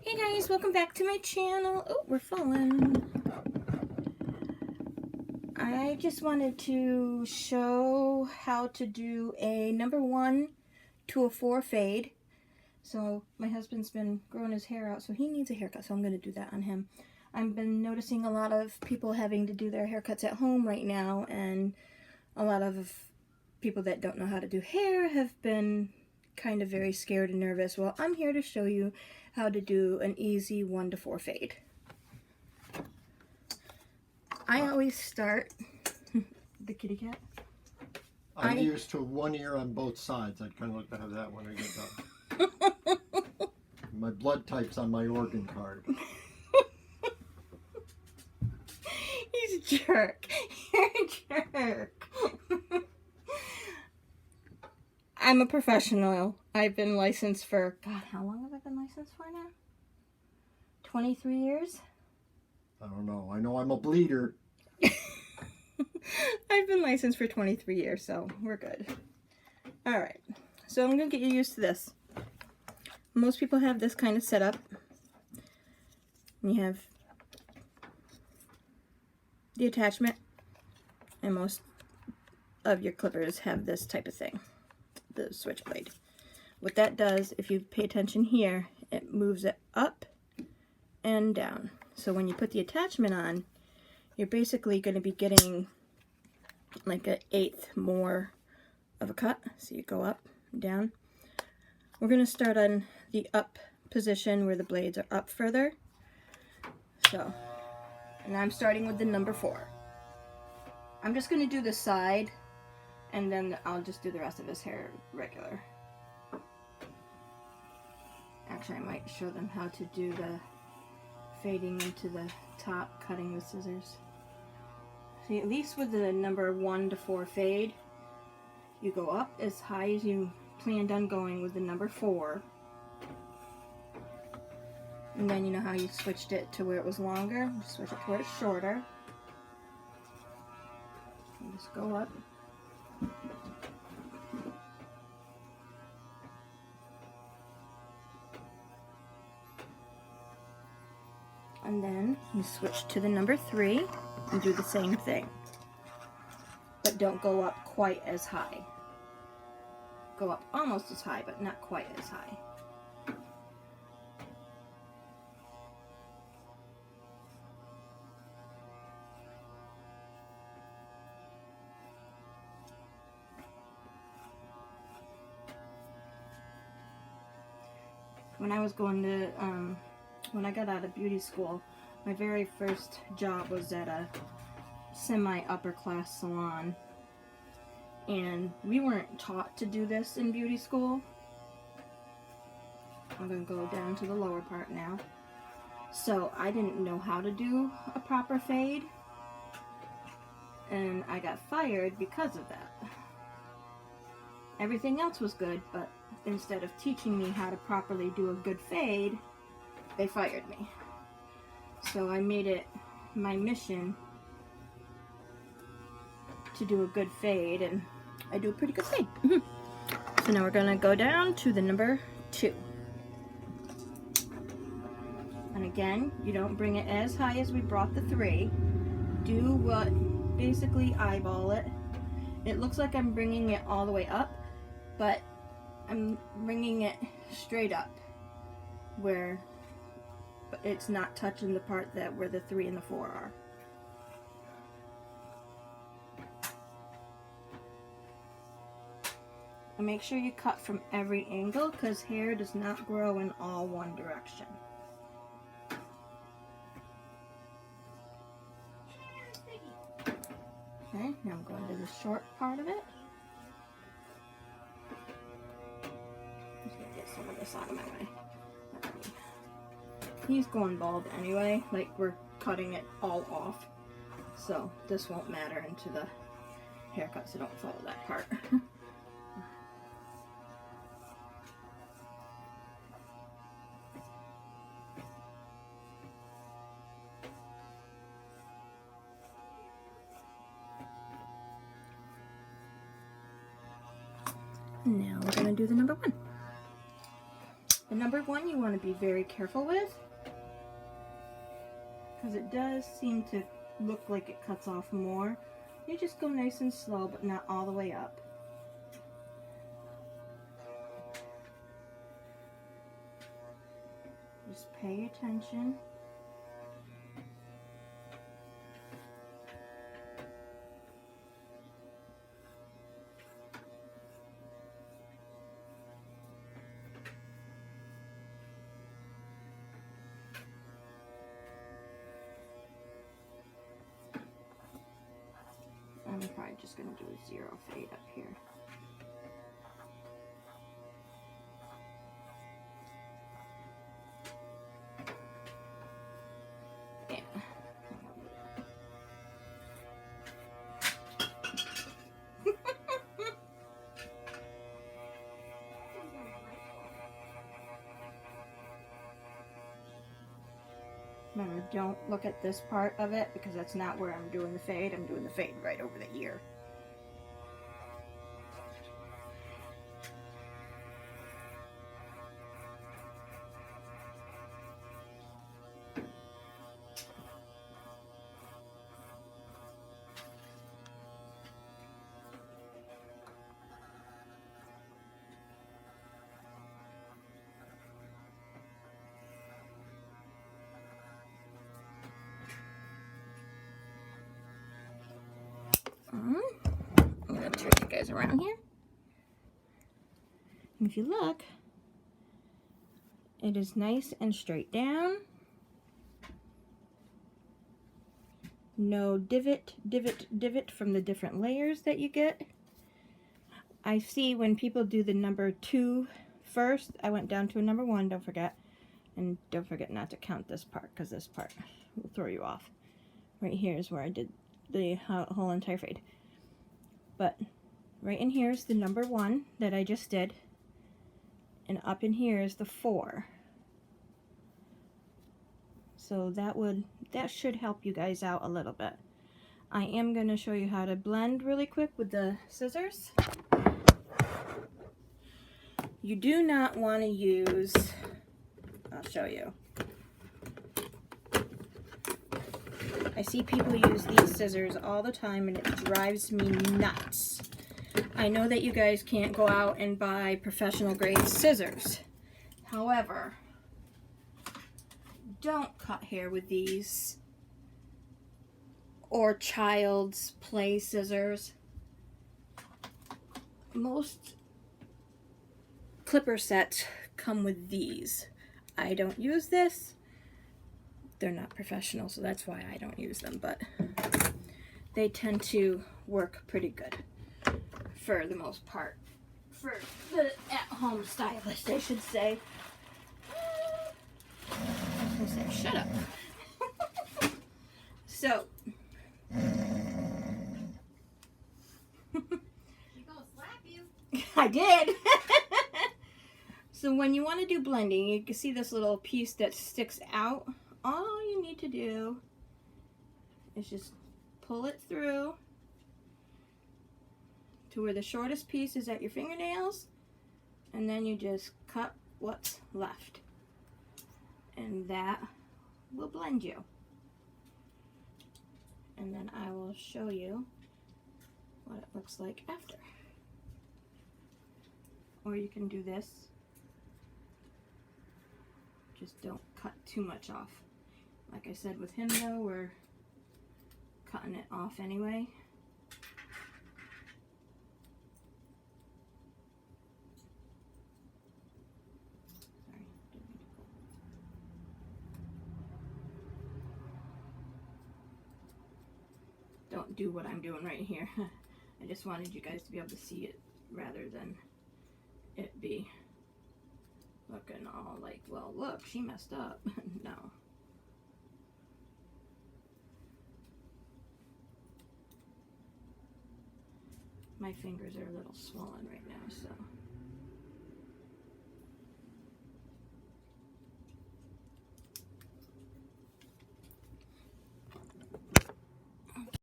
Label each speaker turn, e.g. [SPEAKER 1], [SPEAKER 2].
[SPEAKER 1] Hey guys, welcome back to my channel. Oh, we're falling. I just wanted to show how to do a number 1 to a 4 fade. So my husband's been growing his hair out, so he needs a haircut, so I'm going to do that on him. I've been noticing a lot of people having to do their haircuts at home right now, and a lot of people that don't know how to do hair have been kind of very scared and nervous. Well, I'm here to show you how to do an easy 1 to 4 fade. I always start the kitty cat.
[SPEAKER 2] I'm used to one ear on both sides. I'd kind of like to have that when I get done. My blood type's on my organ card.
[SPEAKER 1] He's a jerk. You're a jerk. I'm a professional. I've been licensed for, God, how long have I been licensed for now? 23 years?
[SPEAKER 2] I don't know. I know I'm a bleeder.
[SPEAKER 1] I've been licensed for 23 years, so we're good. Alright, so I'm going to get you used to this. Most people have this kind of setup. You have the attachment, and most of your clippers have this type of thing, the switchblade. What that does, if you pay attention here, it moves it up and down. So when you put the attachment on, you're basically going to be getting like an 1/8 more of a cut. So you go up, down. We're going to start on the up position where the blades are up further. So, and I'm starting with the number 4. I'm just going to do the side, and then I'll just do the rest of his hair regular. Actually, I might show them how to do the fading into the top, cutting with scissors. See, at least with the number 1 to 4 fade, you go up as high as you planned on going with the number 4. And then you know how you switched it to where it was longer? You switch it to where it's shorter. And just go up. And then you switch to the number 3 and do the same thing. But don't go up quite as high. Go up almost as high, but not quite as high. When I was going to, when I got out of beauty school, my very first job was at a semi-upper class salon. And we weren't taught to do this in beauty school. I'm going to go down to the lower part now. So I didn't know how to do a proper fade. And I got fired because of that. Everything else was good, but instead of teaching me how to properly do a good fade, they fired me. So I made it my mission to do a good fade, and I do a pretty good fade. So now we're going to go down to the number 2. And again, you don't bring it as high as we brought the 3. Do what, basically eyeball it. It looks like I'm bringing it all the way up, but I'm bringing it straight up where it's not touching the part that where the 3 and the 4 are. And make sure you cut from every angle, because hair does not grow in all one direction. Okay, now I'm going to the short part of it. Just gonna get some of this out of my way. He's going bald anyway, like we're cutting it all off. So this won't matter into the haircut, so don't follow that part. Now we're going to do the number 1. The number 1 you want to be very careful with, because it does seem to look like it cuts off more. You just go nice and slow, but not all the way up. Just pay attention. I'm probably just going to do a 0 fade up here. Yeah. Remember, don't look at this part of it because that's not where I'm doing the fade. I'm doing the fade right over the ear. I'm going to turn you guys around here. And if you look, it is nice and straight down. No divot from the different layers that you get. I see when people do the number 2 first, I went down to a number 1, don't forget. And don't forget not to count this part, because this part will throw you off. Right here is where I did the whole entire fade. But right in here is the number 1 that I just did. And up in here is the 4. So that should help you guys out a little bit. I am going to show you how to blend really quick with the scissors. You do not want to use, I'll show you. I see people use these scissors all the time and it drives me nuts. I know that you guys can't go out and buy professional grade scissors. However, don't cut hair with these or child's play scissors. Most clipper sets come with these. I don't use this. They're not professional, so that's why I don't use them, but they tend to work pretty good for the most part. For the at-home stylist, I should say. Shut up. So.
[SPEAKER 3] She's gonna slap you.
[SPEAKER 1] I did. So when you want to do blending, you can see this little piece that sticks out. All you need to do is just pull it through to where the shortest piece is at your fingernails, and then you just cut what's left. And that will blend you. And then I will show you what it looks like after. Or you can do this. Just don't cut too much off. Like I said with him though, we're cutting it off anyway. Don't do what I'm doing right here. I just wanted you guys to be able to see it rather than it be looking all like, well, look, she messed up. No. My fingers are a little swollen right now, so.